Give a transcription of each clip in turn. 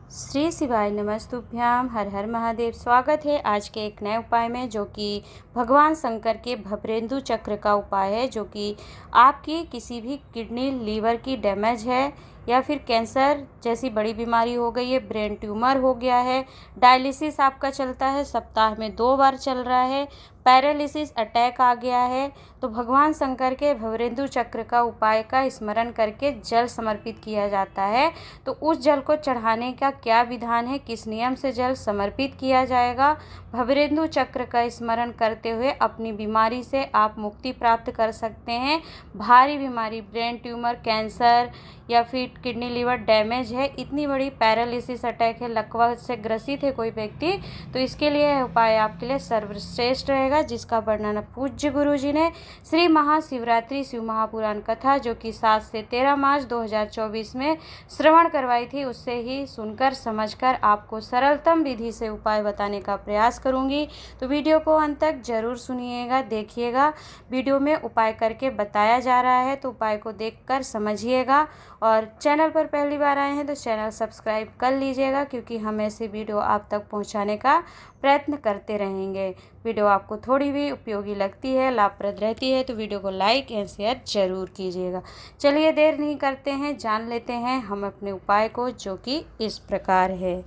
श्री शिवाय नमस्तुभ्याम। हर हर महादेव। स्वागत है आज के एक नए उपाय में, जो कि भगवान शंकर के भवरेंदु चक्र का उपाय है। जो कि आपकी किसी भी किडनी लीवर की डैमेज है या फिर कैंसर जैसी बड़ी बीमारी हो गई है, ब्रेन ट्यूमर हो गया है, डायलिसिस आपका चलता है, सप्ताह में 2 बार चल रहा है, पैरालिसिस अटैक आ गया है, तो भगवान शंकर के भवरेंदु चक्र का उपाय का स्मरण करके जल समर्पित किया जाता है। तो उस जल को चढ़ाने का क्या विधान है, किस नियम से जल समर्पित किया जाएगा, भवरेंदु चक्र का स्मरण करते हुए अपनी बीमारी से आप मुक्ति प्राप्त कर सकते हैं। भारी बीमारी, ब्रेन ट्यूमर, कैंसर या फिर किडनी लीवर डैमेज है, इतनी बड़ी पैरालिसिस अटैक है, लकवा से ग्रसित है कोई व्यक्ति, तो इसके लिए यह उपाय आपके लिए सर्वश्रेष्ठ रहेगा, जिसका वर्णन पूज्य गुरु जी ने श्री महाशिवरात्रि शिव महापुराण कथा, जो कि 7 से 13 मार्च 2024 में श्रवण करवाई थी, उससे ही सुनकर समझकर आपको सरलतम विधि से उपाय बताने का प्रयास करूंगी। तो वीडियो को अंत तक जरूर सुनिएगा, देखिएगा। वीडियो में उपाय करके बताया जा रहा है, तो उपाय को देखकर समझिएगा। और चैनल पर पहली बार आए हैं तो चैनल सब्सक्राइब कर लीजिएगा, क्योंकि हम ऐसे वीडियो आप तक पहुंचाने का प्रयत्न करते रहेंगे। वीडियो आपको थोड़ी भी उपयोगी लगती है, लाभप्रद रहती है, तो वीडियो को लाइक एंड शेयर जरूर कीजिएगा। चलिए देर नहीं करते हैं, जान लेते हैं हम अपने उपाय को, जो कि इस प्रकार है।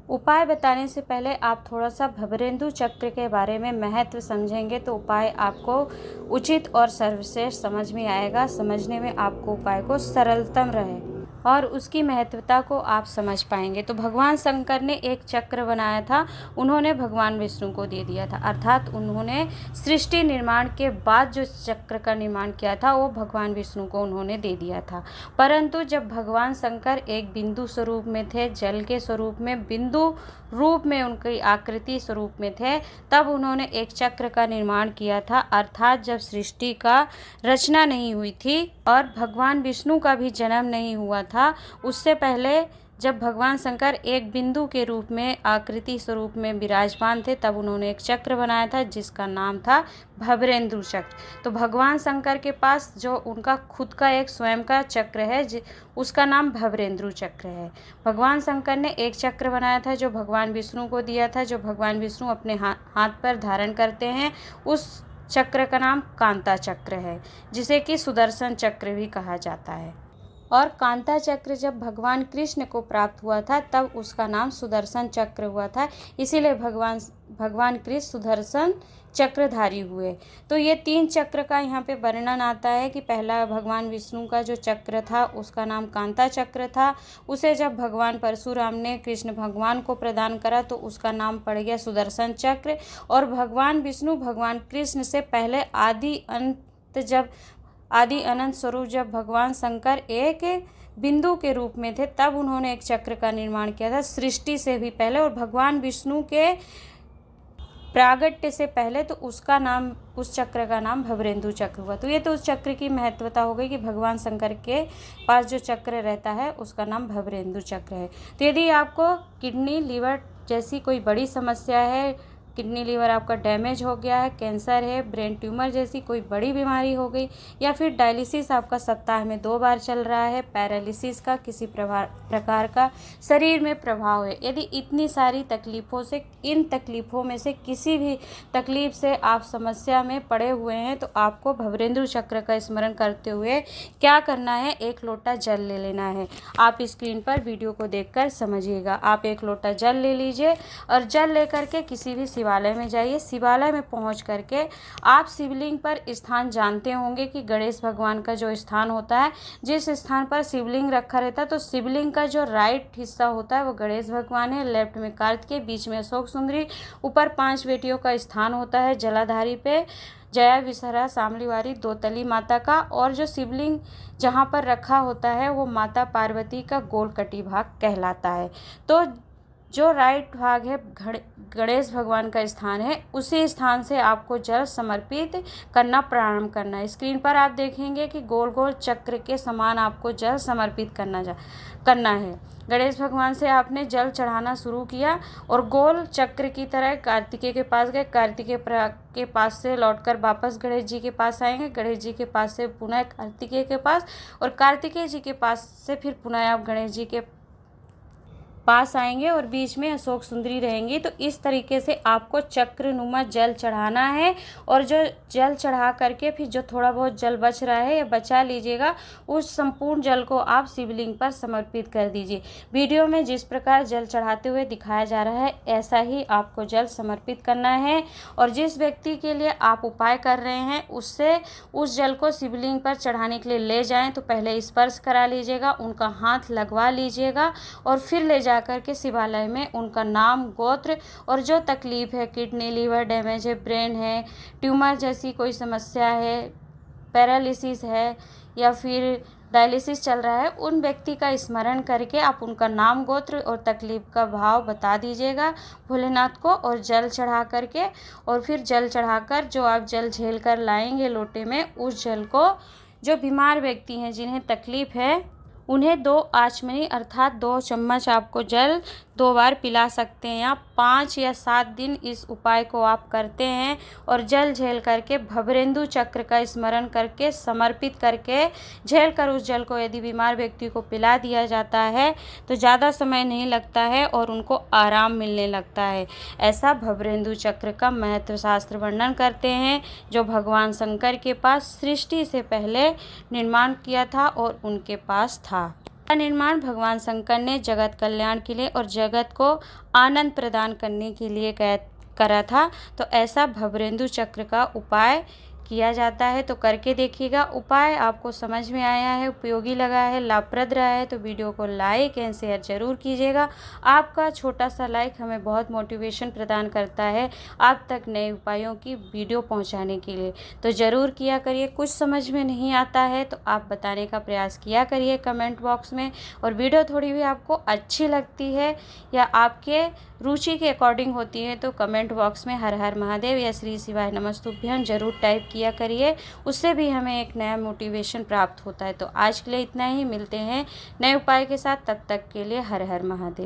उपाय बताने से पहले आप थोड़ा सा भवरेंदु चक्र के बारे में महत्व समझेंगे, तो उपाय आपको उचित और सर्वश्रेष्ठ समझ में आएगा। समझने में आपको उपाय को सरलतम रहे और उसकी महत्वता को आप समझ पाएंगे। तो भगवान शंकर ने एक चक्र बनाया था, उन्होंने भगवान विष्णु को दे दिया था, अर्थात उन्होंने सृष्टि निर्माण के बाद जो चक्र का निर्माण किया था वो भगवान विष्णु को उन्होंने दे दिया था। परंतु जब भगवान शंकर एक बिंदु स्वरूप में थे, जल के स्वरूप में, बिंदु रूप में उनकी आकृति स्वरूप में थे, तब उन्होंने एक चक्र का निर्माण किया था, अर्थात जब सृष्टि का रचना नहीं हुई थी और भगवान विष्णु का भी जन्म नहीं हुआ था, उससे पहले जब भगवान शंकर एक बिंदु के रूप में आकृति स्वरूप में विराजमान थे, तब उन्होंने एक चक्र बनाया था जिसका नाम था भवरेंदु चक्र। तो भगवान शंकर के पास जो उनका खुद का एक स्वयं का चक्र है, उसका नाम भवरेंदु चक्र है। भगवान शंकर ने एक चक्र बनाया था जो भगवान विष्णु को दिया था, जो भगवान विष्णु अपने हाथ पर धारण करते हैं। उस चक्र का नाम कांता चक्र है, जिसे कि सुदर्शन चक्र भी कहा जाता है। और कांता चक्र जब भगवान कृष्ण को प्राप्त हुआ था, तब उसका नाम सुदर्शन चक्र हुआ था, इसीलिए भगवान कृष्ण सुदर्शन चक्रधारी हुए। तो ये 3 चक्र का यहाँ पे वर्णन आता है कि पहला भगवान विष्णु का जो चक्र था उसका नाम कांता चक्र था, उसे जब भगवान परशुराम ने कृष्ण भगवान को प्रदान करा तो उसका नाम पड़ गया सुदर्शन चक्र। और भगवान विष्णु भगवान कृष्ण से पहले आदि अनंत स्वरूप जब भगवान शंकर एक बिंदु के रूप में थे, तब उन्होंने एक चक्र का निर्माण किया था सृष्टि से भी पहले, और भगवान विष्णु के प्रागट्य से पहले, तो उसका नाम, उस चक्र का नाम भवरेंदु चक्र हुआ। तो ये तो उस चक्र की महत्वता हो गई कि भगवान शंकर के पास जो चक्र रहता है उसका नाम भवरेंदु चक्र है। तो यदि आपको किडनी लीवर जैसी कोई बड़ी समस्या है, किडनी लीवर आपका डैमेज हो गया है, कैंसर है, ब्रेन ट्यूमर जैसी कोई बड़ी बीमारी हो गई, या फिर डायलिसिस आपका सप्ताह में 2 बार चल रहा है, पैरालिसिस का किसी प्रकार का शरीर में प्रभाव है, यदि इतनी सारी तकलीफ़ों से, इन तकलीफ़ों में से किसी भी तकलीफ़ से आप समस्या में पड़े हुए हैं, तो आपको भवरेंदु चक्र का स्मरण करते हुए क्या करना है, 1 लोटा जल ले लेना है। आप स्क्रीन पर वीडियो को देखकर समझिएगा। आप 1 लोटा जल ले लीजिए और जल लेकर के किसी भी शिवालय में जाइए। शिवालय में पहुंच करके आप शिवलिंग पर स्थान जानते होंगे कि गणेश भगवान का जो स्थान होता है, जिस स्थान पर शिवलिंग रखा रहता है, तो शिवलिंग का जो राइट हिस्सा होता है वो गणेश भगवान है, लेफ्ट में कार्तिकेय, बीच में अशोक सुंदरी, ऊपर 5 बेटियों का स्थान होता है, जलाधारी पे जया विसहरा सामलीवारी दोतली माता का, और जो शिवलिंग जहाँ पर रखा होता है वो माता पार्वती का गोलकटी भाग कहलाता है। तो जो राइट भाग है गणेश भगवान का स्थान है, उसी स्थान से आपको जल समर्पित करना प्रारंभ करना है। स्क्रीन पर आप देखेंगे कि गोल गोल चक्र के समान आपको जल समर्पित करना है। गणेश भगवान से आपने जल चढ़ाना शुरू किया और गोल चक्र की तरह कार्तिकेय के पास गए, कार्तिकेय के पास से लौटकर वापस गणेश जी के पास आएंगे, गणेश जी के पास से पुनः कार्तिकेय के पास, और कार्तिकेय जी के पास से फिर पुनः आप गणेश जी के पास आएंगे और बीच में अशोक सुंदरी रहेंगी। तो इस तरीके से आपको चक्रनुमा जल चढ़ाना है और जो जल चढ़ा करके फिर जो थोड़ा बहुत जल बच रहा है या बचा लीजिएगा, उस संपूर्ण जल को आप शिवलिंग पर समर्पित कर दीजिए। वीडियो में जिस प्रकार जल चढ़ाते हुए दिखाया जा रहा है ऐसा ही आपको जल समर्पित करना है। और जिस व्यक्ति के लिए आप उपाय कर रहे हैं उससे उस जल को शिवलिंग पर चढ़ाने के लिए ले जाएं तो पहले स्पर्श करा लीजिएगा, उनका हाथ लगवा लीजिएगा और फिर ले जा करके शिवालय में उनका नाम, गोत्र और जो तकलीफ़ है, किडनी लीवर डैमेज है, ब्रेन है, ट्यूमर जैसी कोई समस्या है, पैरालिसिस है या फिर डायलिसिस चल रहा है, उन व्यक्ति का स्मरण करके आप उनका नाम, गोत्र और तकलीफ़ का भाव बता दीजिएगा भोलेनाथ को और जल चढ़ा करके। और फिर जल चढ़ाकर जो आप जल झेल कर लाएंगे लोटे में, उस जल को जो बीमार व्यक्ति हैं जिन्हें तकलीफ़ है उन्हें 2 आचमनी अर्थात 2 चम्मच आपको जल 2 बार पिला सकते हैं। आप 5 या 7 दिन इस उपाय को आप करते हैं और जल झेल करके भवरेंदु चक्र का स्मरण करके समर्पित करके झेल कर उस जल को यदि बीमार व्यक्ति को पिला दिया जाता है तो ज़्यादा समय नहीं लगता है और उनको आराम मिलने लगता है। ऐसा भवरेंदु चक्र का महत्व शास्त्र वर्णन करते हैं, जो भगवान शंकर के पास सृष्टि से पहले निर्माण किया था और उनके पास था। का निर्माण भगवान शंकर ने जगत कल्याण के लिए और जगत को आनंद प्रदान करने के लिए करा था। तो ऐसा भवरेंदु चक्र का उपाय किया जाता है, तो करके देखिएगा। उपाय आपको समझ में आया है, उपयोगी लगा है, लाभप्रद रहा है तो वीडियो को लाइक एंड शेयर ज़रूर कीजिएगा। आपका छोटा सा लाइक हमें बहुत मोटिवेशन प्रदान करता है आप तक नए उपायों की वीडियो पहुंचाने के लिए, तो ज़रूर किया करिए। कुछ समझ में नहीं आता है तो आप बताने का प्रयास किया करिए कमेंट बॉक्स में। और वीडियो थोड़ी भी आपको अच्छी लगती है या आपके रुचि के अकॉर्डिंग होती है तो कमेंट बॉक्स में हर हर महादेव या श्री शिवाय नमस्तुभ्यं जरूर टाइप किया करिए, उससे भी हमें एक नया मोटिवेशन प्राप्त होता है। तो आज के लिए इतना ही, मिलते हैं नए उपाय के साथ, तब तक के लिए हर हर महादेव।